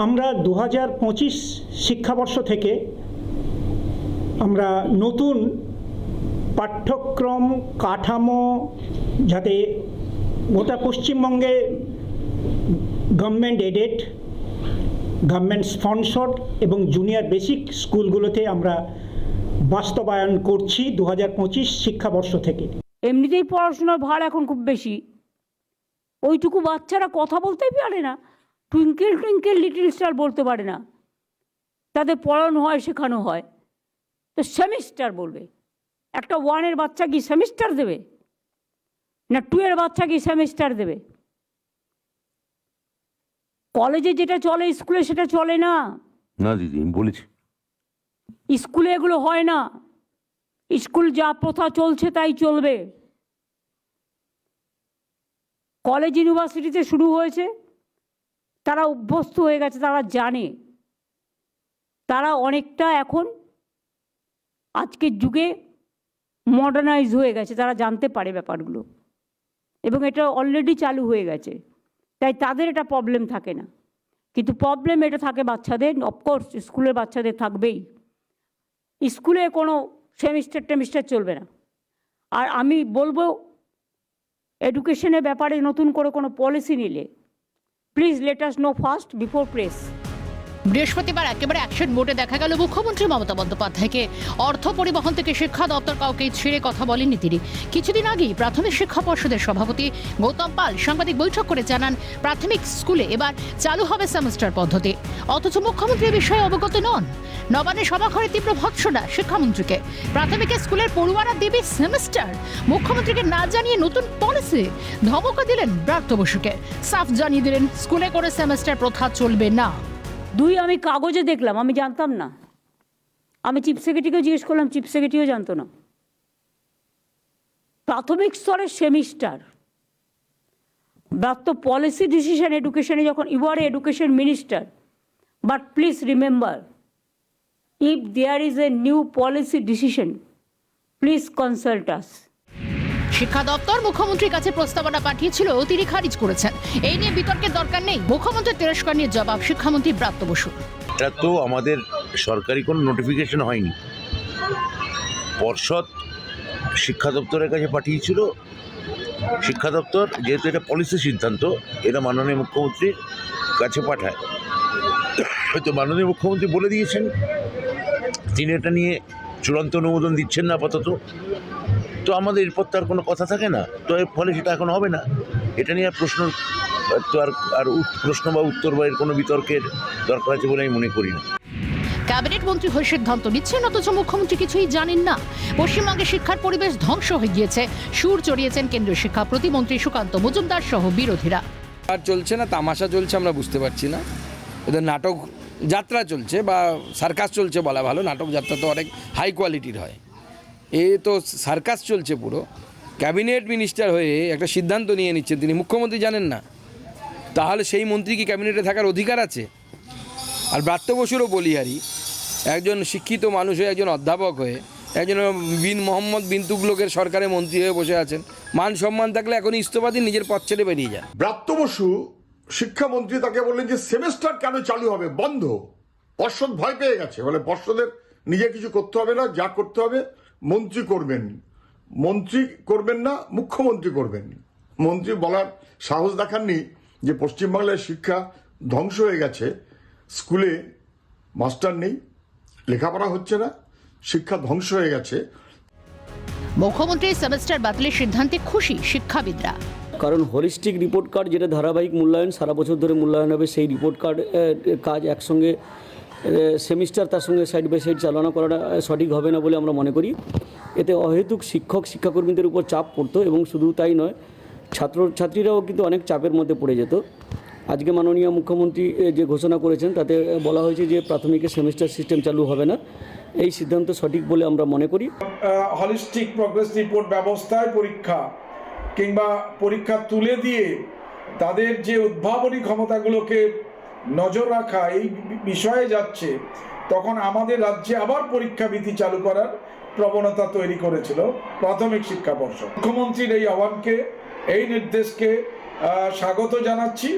আমরা 2025 শিক্ষাবর্ষ থেকে আমরা নতুন পাঠ্যক্রম কাঠামো যাতে গোটা পশ্চিমবঙ্গে গভর্নমেন্ট এডেড, গভর্নমেন্ট স্পন্সর্ড এবং জুনিয়র বেসিক স্কুলগুলোতে আমরা বাস্তবায়ন করছি 2025 শিক্ষাবর্ষ থেকে। এমনিতেই পড়াশোনার ভার এখন খুব বেশি, ওইটুকু বাচ্চারা কথা বলতেই পারে না, টুইঙ্কেল টুইঙ্কেল লিটল স্টার বলতে পারে না, তাদের পড়ানো হয় শেখানো হয়, তো সেমিস্টার বলবে। একটা 1-এর বাচ্চা কি সেমিস্টার দেবে? না 2-এর বাচ্চা কি সেমিস্টার দেবে? কলেজে যেটা চলে স্কুলে সেটা চলে না। না দিদি, আমি বলেছি স্কুলে এগুলো হয় না। স্কুল যা প্রথা চলছে তাই চলবে। কলেজ ইউনিভার্সিটিতে শুরু হয়েছে, তারা অভ্যস্ত হয়ে গেছে, তারা জানে, তারা অনেকটা এখন আজকের যুগে মডার্নাইজ হয়ে গেছে, তারা জানতে পারে ব্যাপারগুলো এবং এটা অলরেডি চালু হয়ে গেছে, তাই তাদের এটা প্রবলেম থাকে না। কিন্তু প্রবলেম এটা থাকে বাচ্চাদের, অফকোর্স স্কুলের বাচ্চাদের থাকবেই। স্কুলে কোনো সেমিস্টার টেমিস্টার চলবে না। আর আমি বলবো এডুকেশনের ব্যাপারে নতুন করে কোনো পলিসি নিলে please let us no first before press. বৃহস্পতিবার একেবারে অ্যাকশন মোডে দেখা গেল মুখ্যমন্ত্রী মমতা বন্দ্যোপাধ্যায়কে। অর্থ পরিবহন থেকে শিক্ষা দপ্তর কাউকে ছেড়ে কথা বলেননি তিনি। কিছুদিন আগেই প্রাথমিক শিক্ষা পর্ষদের সভাপতি গৌতম পাল সাংবাদিক বৈঠক করে জানান প্রাথমিক স্কুলে এবার চালু হবে সেমিস্টার পদ্ধতি। অথচ মুখ্যমন্ত্রী এই বিষয়ে অবগত নন। নবান্নে সভাঘরে তীব্র ভৎসনা শিক্ষামন্ত্রীকে। প্রাথমিক স্কুলের পড়ুয়ারা দেবে সেমিস্টার, মুখ্যমন্ত্রীকে না জানিয়ে নতুন পলিসি। ধমক দিলেন ব্রাত্য বসুকে, সাফ জানিয়ে দিলেন স্কুলে করে সেমিস্টার প্রথা চলবে না। আমি কাগজে দেখলাম, আমি জানতাম না। আমি চিফ সেক্রেটারিকেও জিজ্ঞেস করলাম, চিফ সেক্রেটারিও জানতো না। প্রাথমিক স্তরের সেমিস্টার ব্রাত্য পলিসি ডিসিশন এডুকেশনে যখন you are education minister, but please remember if there is a new policy decision, please consult us. শিক্ষা দপ্তর মুখ্যমন্ত্রীর কাছে প্রস্তাবনা পাঠিয়েছিল, তিনি খারিজ করেছেন। এই নিয়ে বিতর্কের দরকার নেই। মুখ্যমন্ত্রীর তিরস্কার নিয়ে জবাব শিক্ষামন্ত্রী ব্রাত্য বসু। এটা তো আমাদের সরকারি কোনো নোটিফিকেশন হয়নি, পর্ষদ শিক্ষা দপ্তরের কাছে পাঠিয়েছিল। শিক্ষা দপ্তর যেহেতু এটা পলিসি সিদ্ধান্ত, এটা মাননীয় মুখ্যমন্ত্রীর কাছে পাঠায়। হয়তো মাননীয় মুখ্যমন্ত্রী বলে দিয়েছেন তিনি এটা নিয়ে চূড়ান্ত অনুমোদন দিচ্ছেন না আপাতত, তো আমাদের এরপর তার কোনো কথা থাকে না, তো এর ফলে সেটা এখন হবে না। এটা নিয়ে প্রশ্ন তো আর প্রশ্ন বা উত্তর বা এর কোনো বিতর্কের দরকার আছে বলে আমি মনে করি না। ক্যাবিনেট মন্ত্রী হয়ে সিদ্ধান্ত নিচ্ছেন, অথচ মুখ্যমন্ত্রী কিছুই জানেন না। পশ্চিমবঙ্গে শিক্ষার পরিবেশ ধ্বংস হয়ে গিয়েছে, সুর চড়িয়েছেন কেন্দ্রীয় শিক্ষা প্রতিমন্ত্রী সুকান্ত মজুমদার সহ বিরোধীরা। আর চলছে না, তামাশা চলছে, আমরা বুঝতে পারছি না। ওদের নাটক যাত্রা চলছে বা সার্কাস চলছে বলা ভালো, নাটক যাত্রা তো অনেক হাই কোয়ালিটির হয়, এ তো সার্কাস চলছে পুরো। ক্যাবিনেট মিনিস্টার হয়ে একটা সিদ্ধান্ত নিয়ে নিচ্ছেন, তিনি মুখ্যমন্ত্রী জানেন না, তাহলে সেই মন্ত্রী কি ক্যাবিনেটে থাকার অধিকার আছে? আর ব্রাত্য বসুরও বলিহারি, একজন শিক্ষিত মানুষ হয়ে, একজন অধ্যাপক হয়ে, একজন মোহাম্মদ বিন তুগলকের সরকারে মন্ত্রী হয়ে বসে আছেন। মান সম্মান থাকলে এখনই ইস্তফা দিন, নিজের পথ ছেড়ে বেরিয়ে যান। ব্রাত্য বসু শিক্ষামন্ত্রী তাকে বললেন যে সেমেস্টার কেন চালু হবে, বন্ধ। পর্ষদ ভয় পেয়ে গেছে, বলে পর্ষদের নিজে কিছু করতে হবে না, যা করতে হবে মন্ত্রী করবেন। মন্ত্রী করবেন না, মুখ্যমন্ত্রী করবেন। মন্ত্রী বলার সাহস দেখাননি যে পশ্চিমবাংলার শিক্ষা ধ্বংস হয়ে গেছে, স্কুলে মাস্টার নেই, লেখাপড়া হচ্ছে না, শিক্ষা ধ্বংস হয়ে গেছে। মুখ্যমন্ত্রীর সেমিস্টার বাতিলের সিদ্ধান্তে খুশি শিক্ষাবিদরা। কারণ হলিস্টিক রিপোর্ট কার্ড, যেটা ধারাবাহিক মূল্যায়ন সারা বছর ধরে মূল্যায়ন হবে, সেই রিপোর্ট কার্ড কাজ একসঙ্গে সেমিস্টার তার সঙ্গে সাইড বাই সাইড চালনা করাটা সঠিক হবে না বলে আমরা মনে করি। এতে অহেতুক শিক্ষাকর্মীদের উপর চাপ পড়তো এবং শুধু তাই নয়, ছাত্রছাত্রীরাও কিন্তু অনেক চাপের মধ্যে পড়ে যেত। আজকে মাননীয় মুখ্যমন্ত্রী যে ঘোষণা করেছেন তাতে বলা হয়েছে যে প্রাথমিকের সেমিস্টার সিস্টেম চালু হবে না। এই সিদ্ধান্ত সঠিক বলে আমরা মনে করি। হলিস্টিক প্রগ্রেস রিপোর্ট ব্যবস্থায় পরীক্ষা কিংবা পরীক্ষা তুলে দিয়ে তাদের যে উদ্ভাবনী ক্ষমতাগুলোকে নজর রাখা এই বিষয়ে যাচ্ছে, তখন আমাদের রাজ্যে আবার পরীক্ষা বিধি চালু করার প্রবণতা তৈরি করেছিল প্রাথমিক শিক্ষা পর্ষদ। মুখ্যমন্ত্রীর এই আহ্বানকে, এই নির্দেশকে স্বাগত জানাচ্ছি।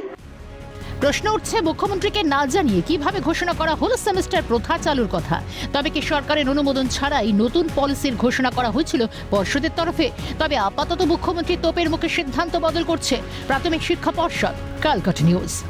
প্রশ্ন উঠছে মুখ্যমন্ত্রীকে না জানিয়ে কিভাবে ঘোষণা করা হলো সেমিস্টার প্রথা চালুর কথা। তবে কি সরকারের অনুমোদন ছাড়াই নতুন পলিসির ঘোষণা করা হয়েছিল পর্ষদের তরফে? তবে আপাতত মুখ্যমন্ত্রী তোপের মুখে সিদ্ধান্ত বদল করছে প্রাথমিক শিক্ষা পর্ষদ। Calcutta news.